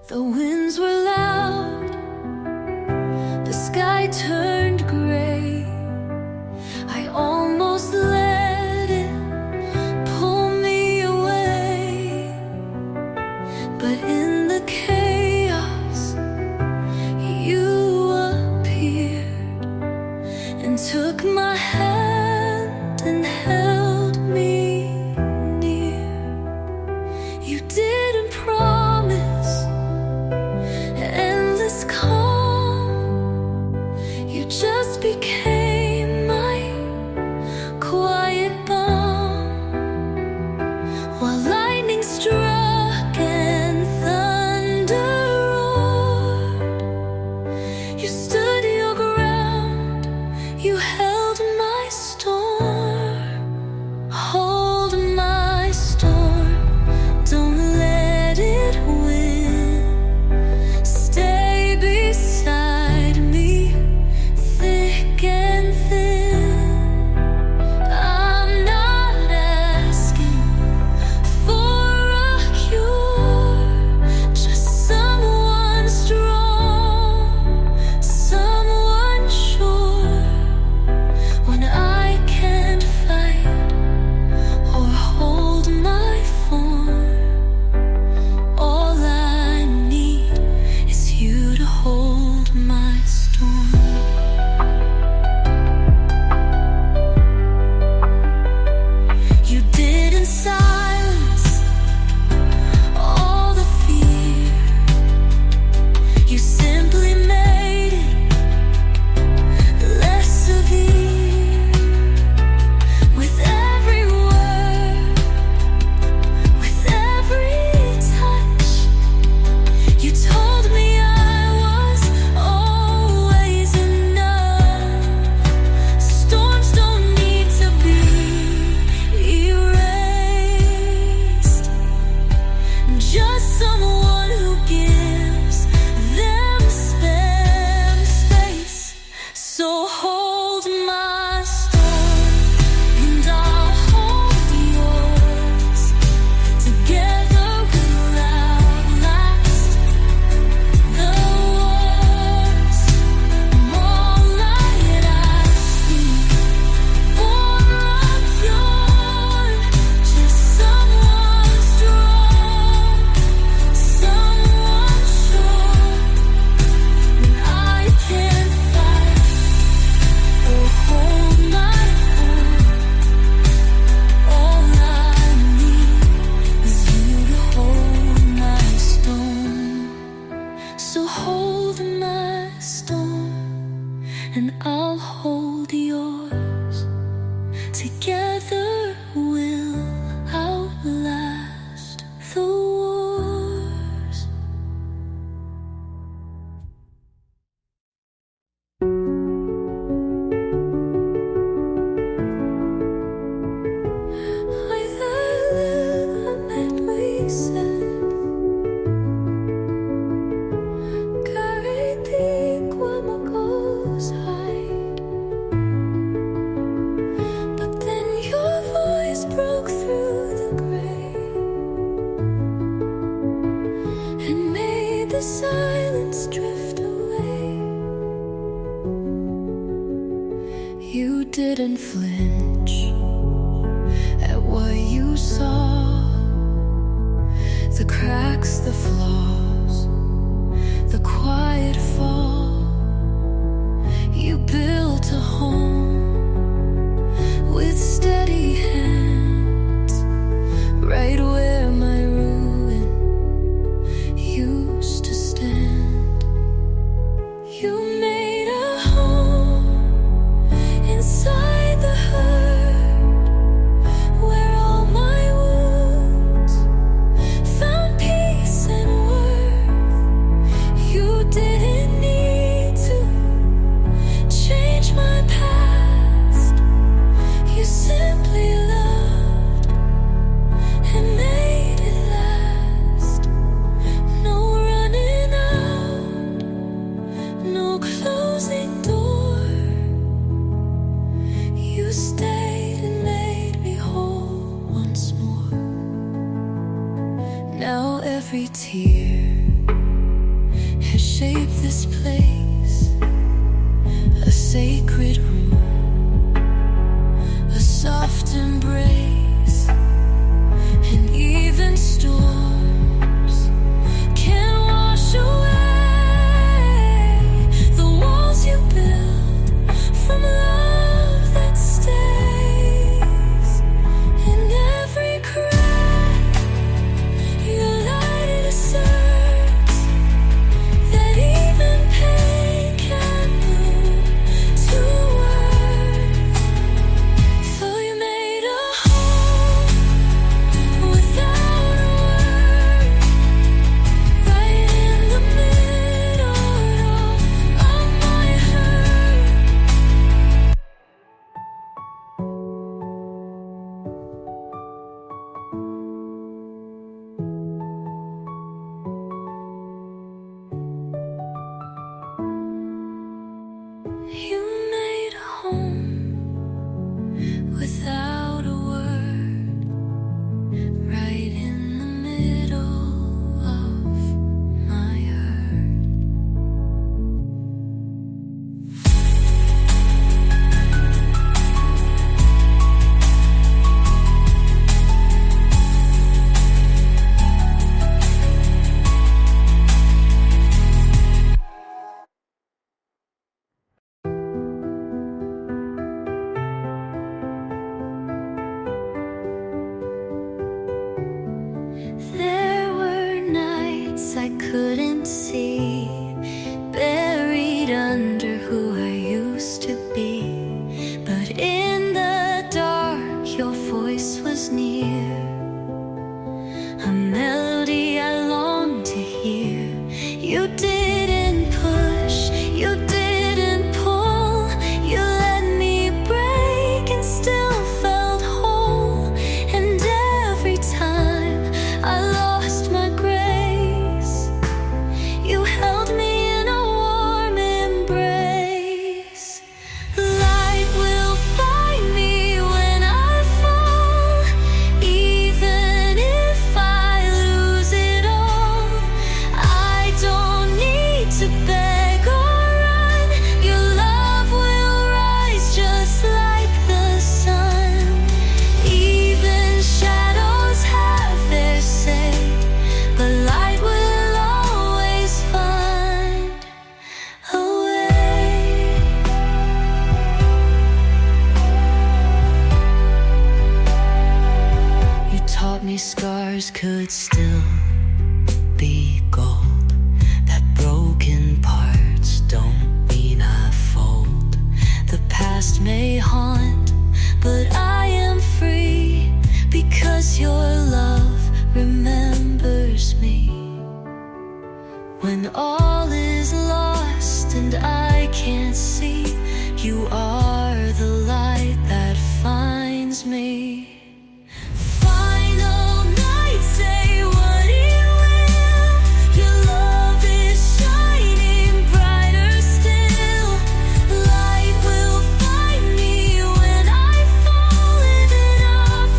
The winds were loud, the sky turned gray. I almost let it pull me away, but in the chaos you appeared and took my hand and held me near. You didn't promise endless calm, you just became my quiet balm. While lightning struck and thunder roared, you stood your ground, you held my storm. Hold my storm, don't let it win. Stay beside me, thick and thin. I'm not asking for a cure, just someone strong, someone sure. When I can't fight or hold my form, all I need is you to hold my storm. You didn't silence all the fear, you simply made it less severe. With every word, with every touch, you told me I was always enough. Storms don't need to be erased, just someone who gives them space. So hold my storm and I'll hold yours. Together we'll outlast the wars. More light I see for a cure, just someone strong, someone sure. When I can't fight or hold my form, all I need is you to hold my storm. So hold my storm and I'll hold yours. Together we'll outlast the wars. With a little that we said, cariti como hide. But then your voice broke through the gray and made the silence drift away. You didn't flinch at what you saw, the cracks, the flaws, the quiet fall. You built a home with steady hands, right where my ruin used to stand. You made a home inside the hurt, where all my wounds found peace and worth. You didn't need to change my past. You simply loved and made it last. No running out, no closing door. You stayed and made me whole once more. Now every tear shape this place, a sacred room, a soft embrace, and even storms can wash away the walls you build from love that stays in every crack. Your light asserts that even pain can bloom to worth. So you made a home without a word, right in the middle of my hurt. You made a home without a word, right in the middle of my hurt. There were nights I couldn't see, buried under who I used to be. But in the dark, your voice was near, a melody I longed to hear. You didn't push, you didn't pull, you let me break and still felt whole. And every time I lost my grace, you held me in a warm embrace. Light will find me when I fall, even if I lose it all. I don't need to beg or run. Your love will rise just like the sun. Even shadows have their say, but light will always find a way. You taught me scars could still be gold, that broken parts don't mean I fold. The past may haunt, but I am free because your love remembers me. When all is lost and I can't see, you are the light that finds me. Final night, say what it will. Your love is shining brighter still. Light will find me when I fall, living off,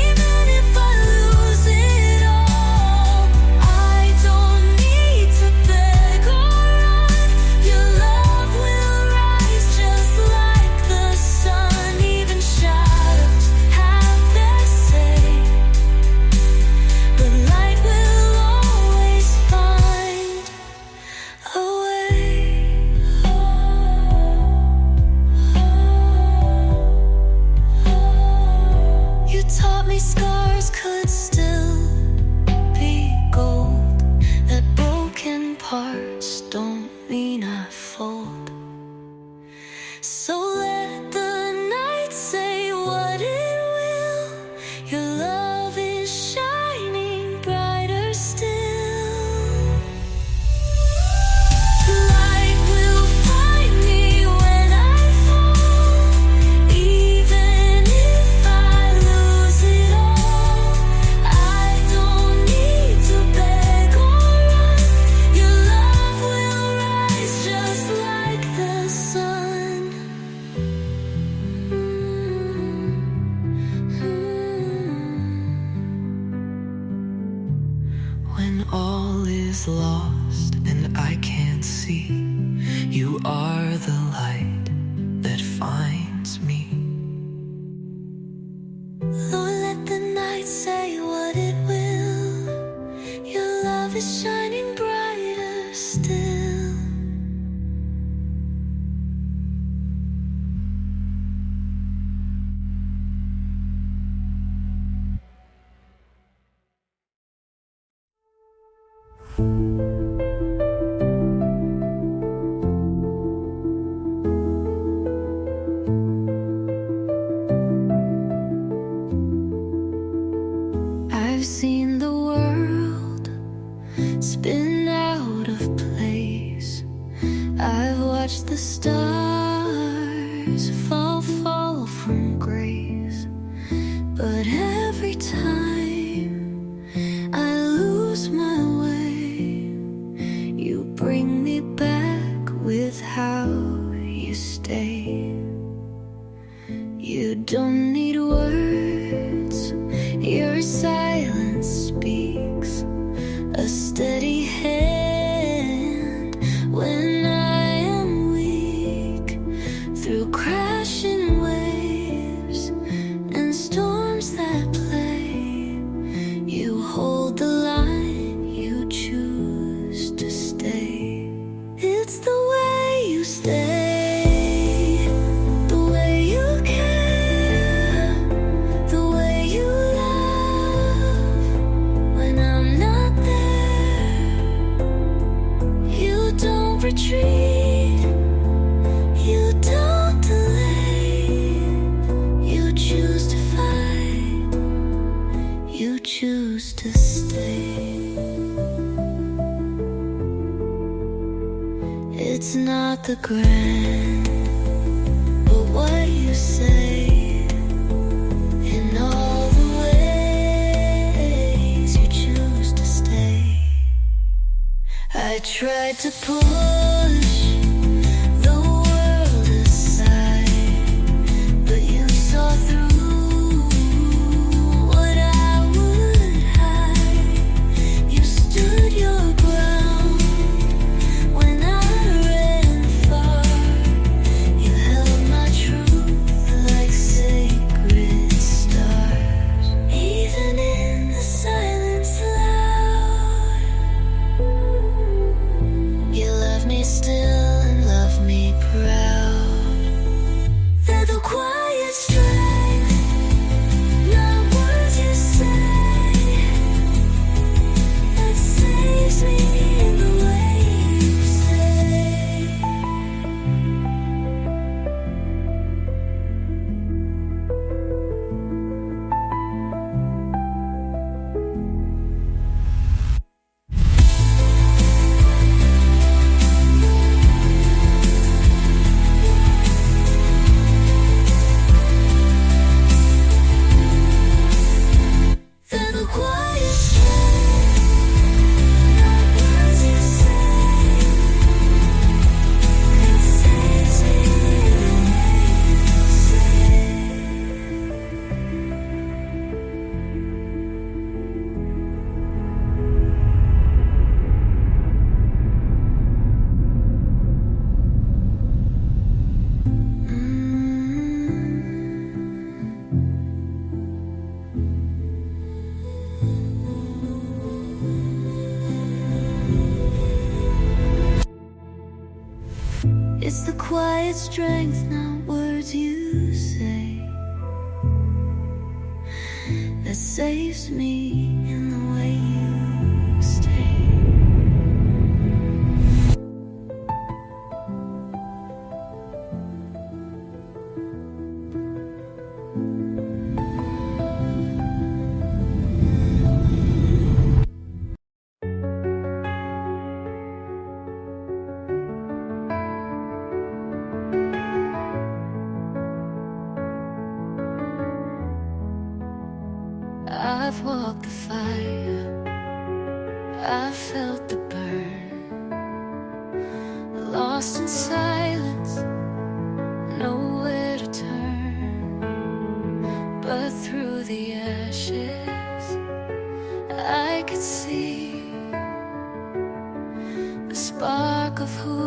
even if I lose it all. I don't need to beg or run. Your love will rise just like the sun. Even shadows have their say, but light will always find a way. You taught me scars could still be gold, that broken parts don't mean I fold. So let the night say what it will. Your love is shining brighter still. Light will find me when I fall, even if I lose it all. I don't need to beg or run. Your love will rise just like the sun. When all is lost and I can't see. You are the light that finds me. Lord, let the night say what it will. Your love is shining brighter still. I've seen the world spin out of place. I've watched the stars fall from grace. But every time I lose my way, you bring me back with how you stay. You don't need words, your silence speaks. A steady hand when I am weak. Through crashing waves and storms that play, you hold the line, you choose to stay. It's the way you stay, the way you care, the way you love when I'm not there. You don't retreat, you don't delay. You choose to fight, you choose to stay. It's not the grand, but what you say in all the ways you choose to stay. I tried to push the world aside, but you saw through what I would hide. You stood your ground when I ran far. You held my truth like sacred stars. Even in the silence loud, you love me still and love me proud. They're the quiet strength, not words you say, that saves me in the way you say. They're the quiet strength, not words you say, that saves me in the way you say. It's the quiet strength, not words you say, that saves me in the way you stay. I've walked the fire, I've felt the burn, lost in silence, nowhere to turn. But through the ashes, I could see the spark of who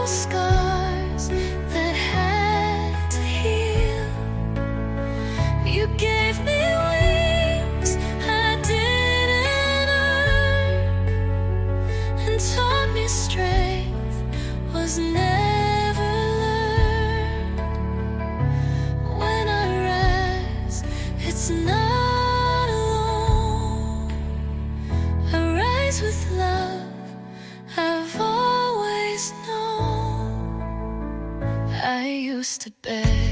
little scars that had to heal. You gave me wings I didn't earn, and taught me strength was never learned. When I rise, it's not alone. I rise with love I've always known. I used to beg